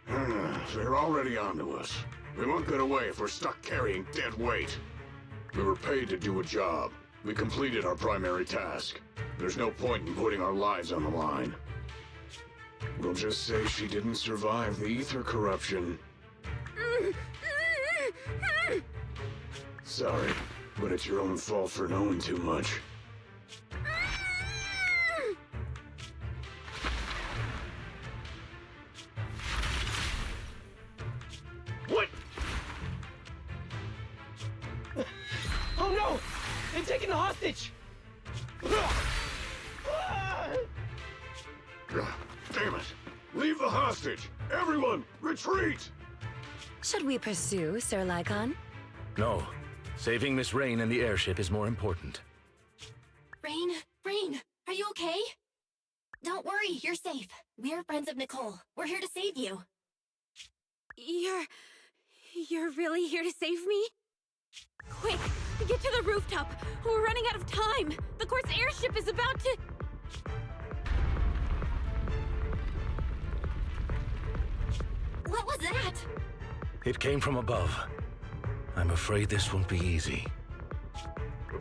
They're already onto us. We won't get away if we're stuck carrying dead weight. We were paid to do a job. We completed our primary task. There's no point in putting our lives on the line. We'll just say she didn't survive the ether corruption. Sorry, but it's your own fault for knowing too much. What? Oh no! They've taken the hostage! Damn it! Leave the hostage! Everyone, retreat! Should we pursue, Sir Lycon? No. Saving Miss Rain and the airship is more important. Rain, are you okay? Don't worry, you're safe. We're friends of Nicole. We're here to save you. You're really here to save me? Quick, get to the rooftop. We're running out of time. The court's airship is about to... What was that? It came from above. I'm afraid this won't be easy.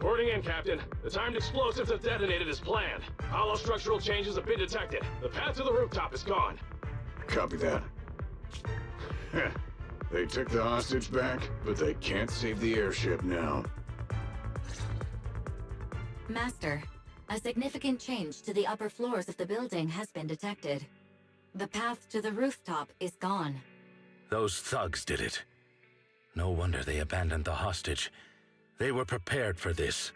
Reporting in, Captain. The timed explosives have detonated as planned. Hollow structural changes have been detected. The path to the rooftop is gone. Copy that. They took the hostage back, but they can't save the airship now. Master, a significant change to the upper floors of the building has been detected. The path to the rooftop is gone. Those thugs did it. No wonder they abandoned the hostage. They were prepared for this.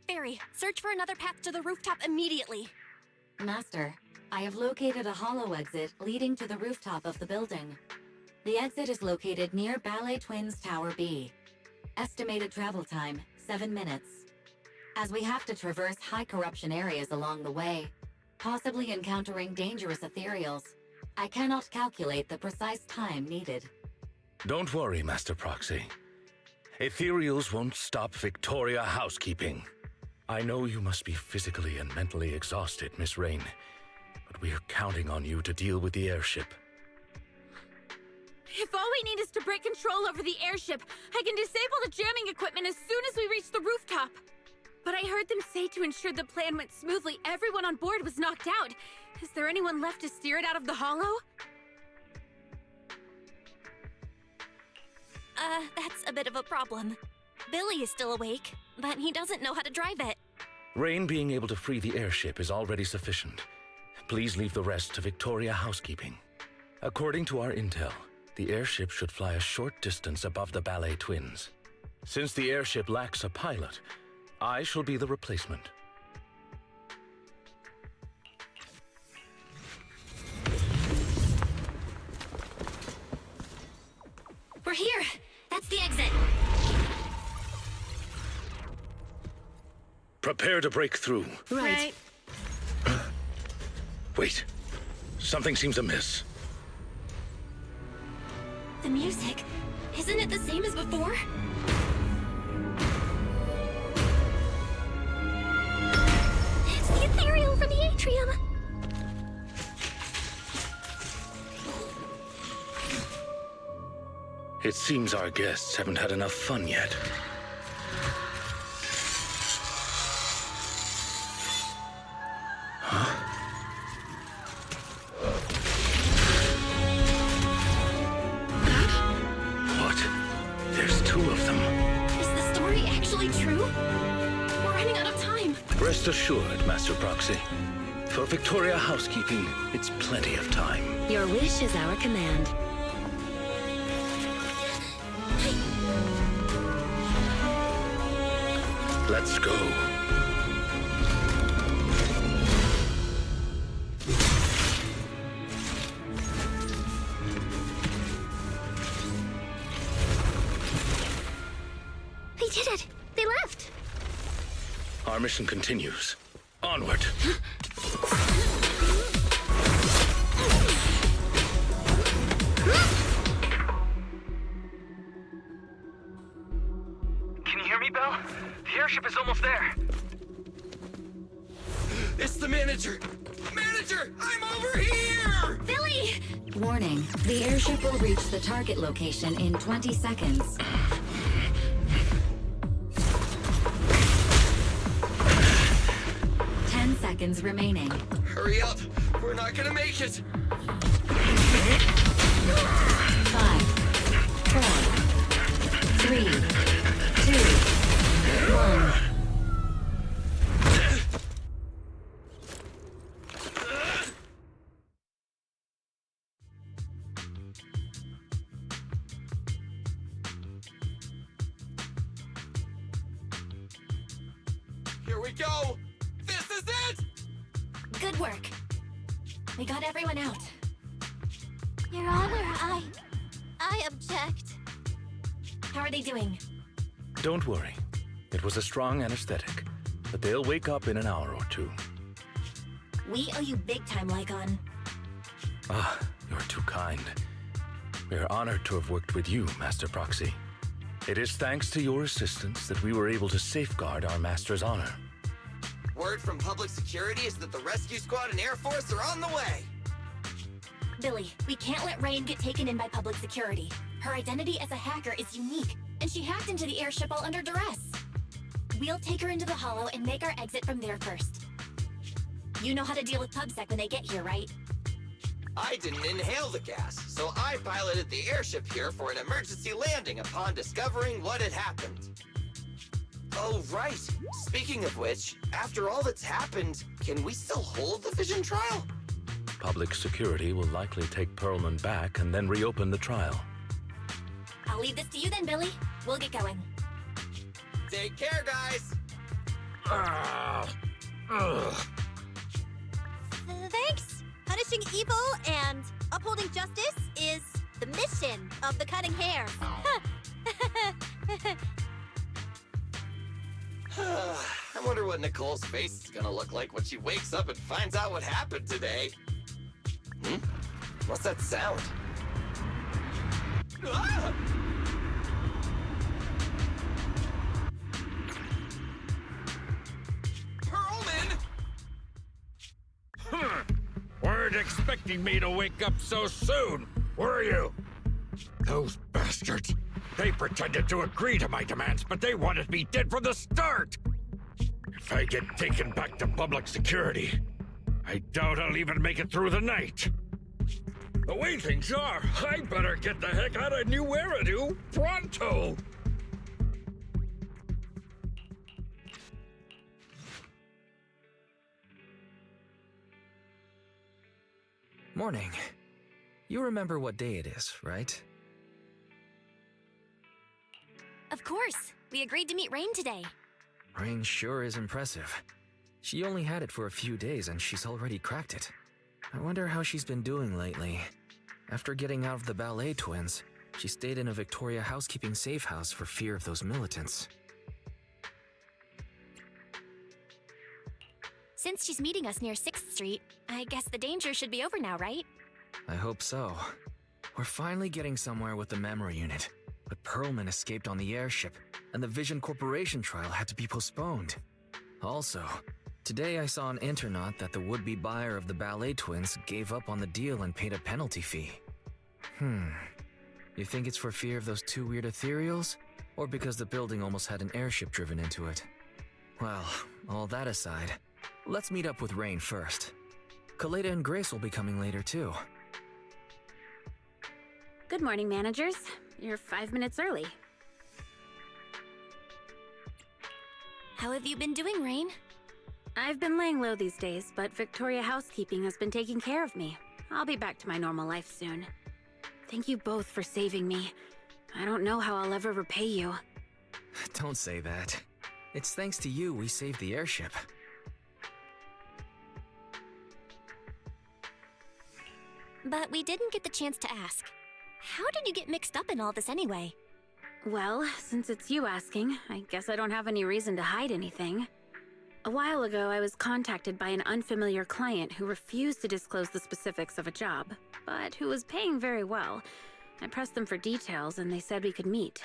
Barry, search for another path to the rooftop immediately. Master, I have located a hollow exit leading to the rooftop of the building. The exit is located near Ballet Twins Tower B. Estimated travel time, 7 minutes. As we have to traverse high corruption areas along the way, possibly encountering dangerous ethereals, I cannot calculate the precise time needed. Don't worry, Master Proxy. Ethereals won't stop Victoria housekeeping. I know you must be physically and mentally exhausted, Miss Rain, but we're counting on you to deal with the airship. If all we need is to break control over the airship, I can disable the jamming equipment as soon as we reach the rooftop. But I heard them say to ensure the plan went smoothly, everyone on board was knocked out. Is there anyone left to steer it out of the hollow? That's a bit of a problem. Billy is still awake, but he doesn't know how to drive it. Rain being able to free the airship is already sufficient. Please leave the rest to Victoria housekeeping. According to our intel, the airship should fly a short distance above the Ballet Twins. Since the airship lacks a pilot, I shall be the replacement. We're here! That's the exit! Prepare to break through. Right. Wait. Something seems amiss. The music, isn't it the same as before? It's the ethereal from the atrium! It seems our guests haven't had enough fun yet. What? There's 2 of them. Is the story actually true? We're running out of time. Rest assured, Master Proxy. For Victoria housekeeping, it's plenty of time. Your wish is our command. Let's go. They did it! They left! Our mission continues. Onward. Can you hear me, Belle? The airship is almost there. It's the manager! Manager! I'm over here! Billy! Warning, the airship will reach the target location in 20 seconds. Seconds remaining. Hurry up! We're not gonna make it! 5, 4, 3, 2, 1. Here we go! This is it! Good work. We got everyone out. Your Honor, I object. How are they doing? Don't worry. It was a strong anesthetic, but they'll wake up in an hour or 2. We owe you big time, Lycon. Ah, you're too kind. We are honored to have worked with you, Master Proxy. It is thanks to your assistance that we were able to safeguard our Master's honor. Word from public security is that the rescue squad and Air Force are on the way. Billy, we can't let Rain get taken in by public security. Her identity as a hacker is unique, and she hacked into the airship while under duress. We'll take her into the Hollow and make our exit from there first. You know how to deal with PubSec when they get here, right? I didn't inhale the gas, so I piloted the airship here for an emergency landing upon discovering what had happened. Oh, right. Speaking of which, after all that's happened, can we still hold the Vision trial? Public security will likely take Perlman back and then reopen the trial. I'll leave this to you then, Billy. We'll get going. Take care, guys! Thanks! Punishing evil and upholding justice is the mission of the Cutting Hair. I wonder what Nicole's face is gonna look like when she wakes up and finds out what happened today. What's that sound? Ah! Weren't expecting me to wake up so soon, were you? Those bastards. They pretended to agree to my demands, but they wanted me dead from the start. If I get taken back to public security, I doubt I'll even make it through the night. The way things are, I better get the heck out of New Eridu pronto. Morning. You remember what day it is, right? Of course. We agreed to meet Rain today. Rain sure is impressive. She only had it for a few days and she's already cracked it. I wonder how she's been doing lately. After getting out of the ballet twins, she stayed in a Victoria housekeeping safe house for fear of those militants. Since she's meeting us near 6th Street, I guess the danger should be over now, right? I hope so. We're finally getting somewhere with the memory unit. But Perlman escaped on the airship, and the Vision Corporation trial had to be postponed. Also, today I saw on Internet that the would-be buyer of the ballet twins gave up on the deal and paid a penalty fee. You think it's for fear of those two weird ethereals? Or because the building almost had an airship driven into it? Well, all that aside, let's meet up with Rain first. Kaleda and Grace will be coming later too. Good morning, managers. You're 5 minutes early. How have you been doing, Rain? I've been laying low these days, but Victoria Housekeeping has been taking care of me. I'll be back to my normal life soon. Thank you both for saving me. I don't know how I'll ever repay you. Don't say that. It's thanks to you we saved the airship. But we didn't get the chance to ask. How did you get mixed up in all this anyway? Well, since it's you asking, I guess I don't have any reason to hide anything. A while ago, I was contacted by an unfamiliar client who refused to disclose the specifics of a job, but who was paying very well. I pressed them for details and they said we could meet.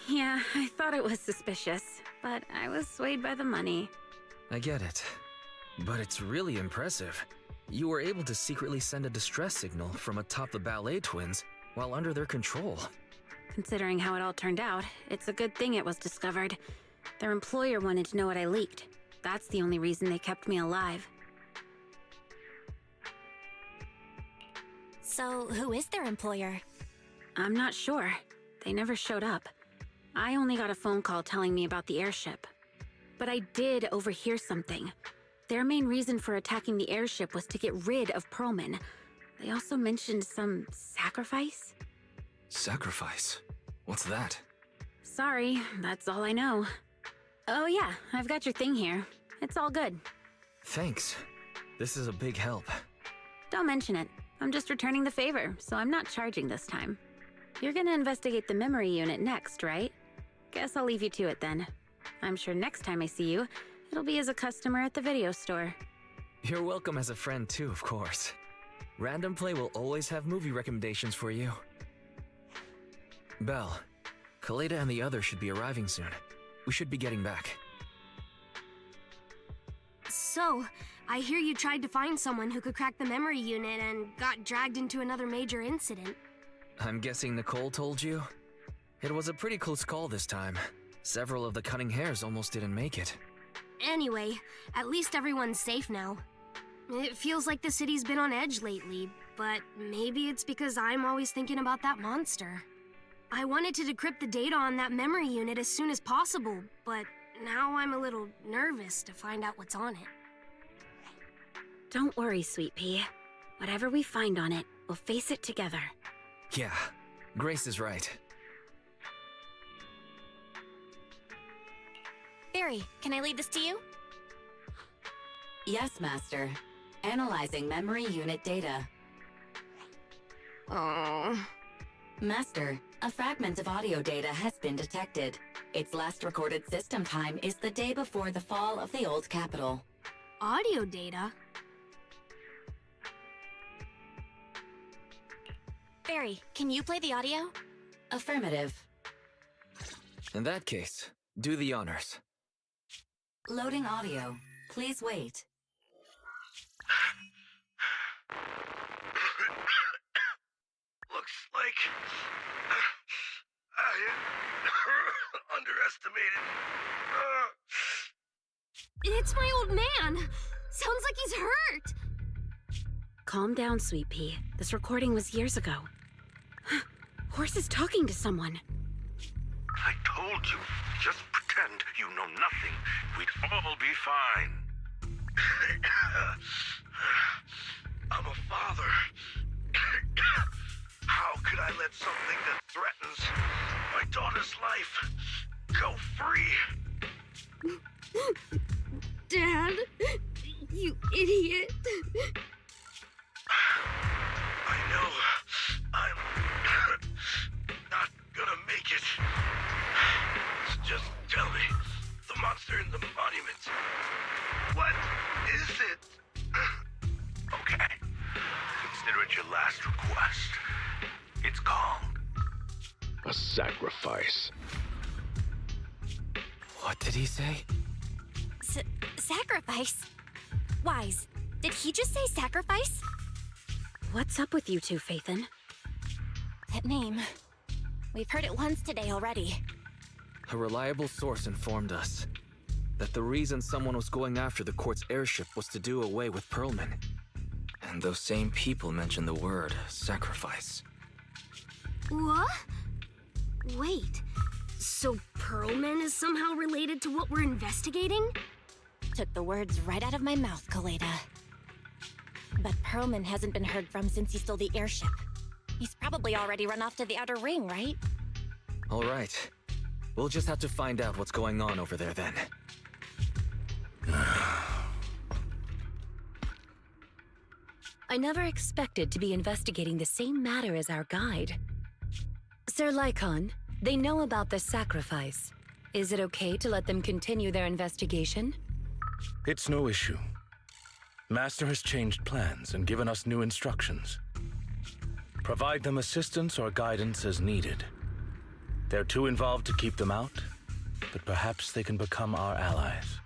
Yeah, I thought it was suspicious, but I was swayed by the money. I get it. But it's really impressive. You were able to secretly send a distress signal from atop the ballet twins while under their control. Considering how it all turned out, it's a good thing it was discovered. Their employer wanted to know what I leaked. That's the only reason they kept me alive. So, who is their employer? I'm not sure. They never showed up. I only got a phone call telling me about the airship. But I did overhear something. Their main reason for attacking the airship was to get rid of Perlman. They also mentioned some sacrifice. Sacrifice? What's that? Sorry, that's all I know. Oh yeah, I've got your thing here. It's all good. Thanks. This is a big help. Don't mention it. I'm just returning the favor, so I'm not charging this time. You're gonna investigate the memory unit next, right? Guess I'll leave you to it then. I'm sure next time I see you, it'll be as a customer at the video store. You're welcome as a friend too, of course. Random Play will always have movie recommendations for you. Belle, Kaleda and the others should be arriving soon. We should be getting back. So, I hear you tried to find someone who could crack the memory unit and got dragged into another major incident. I'm guessing Nicole told you? It was a pretty close call this time. Several of the cunning hairs almost didn't make it. Anyway, at least everyone's safe now. It feels like the city's been on edge lately, but maybe it's because I'm always thinking about that monster. I wanted to decrypt the data on that memory unit as soon as possible, but now I'm a little nervous to find out what's on it. Don't worry, Sweet Pea. Whatever we find on it, we'll face it together. Yeah, Grace is right. Barry, can I leave this to you? Yes, Master. Analyzing memory unit data. Oh. Master, a fragment of audio data has been detected. Its last recorded system time is the day before the fall of the old capital. Audio data? Barry, can you play the audio? Affirmative. In that case, do the honors. Loading audio. Please wait. Looks like I underestimated. It's my old man! Sounds like he's hurt! Calm down, Sweet Pea. This recording was years ago. Horse is talking to someone. I told you, just pretend you know nothing. We'd all be fine. I'm a father. How could I let something that threatens my daughter's life go free? Dad, you idiot. I know I'm not gonna make it. Just tell me, the monster in the monument, what is it? Okay, consider it your last request. It's called a sacrifice. What did he say? Sacrifice? Wise, did he just say sacrifice? What's up with you two, Phaethon? That name. We've heard it once today already. A reliable source informed us that the reason someone was going after the court's airship was to do away with Pearlman. And those same people mentioned the word sacrifice. What? Wait, so Pearlman is somehow related to what we're investigating? Took the words right out of my mouth, Kaleda. But Pearlman hasn't been heard from since he stole the airship. He's probably already run off to the Outer Ring, right? All right. We'll just have to find out what's going on over there then. I never expected to be investigating the same matter as our guide. Sir Lycon, they know about the sacrifice. Is it okay to let them continue their investigation? It's no issue. Master has changed plans and given us new instructions. Provide them assistance or guidance as needed. They're too involved to keep them out, but perhaps they can become our allies.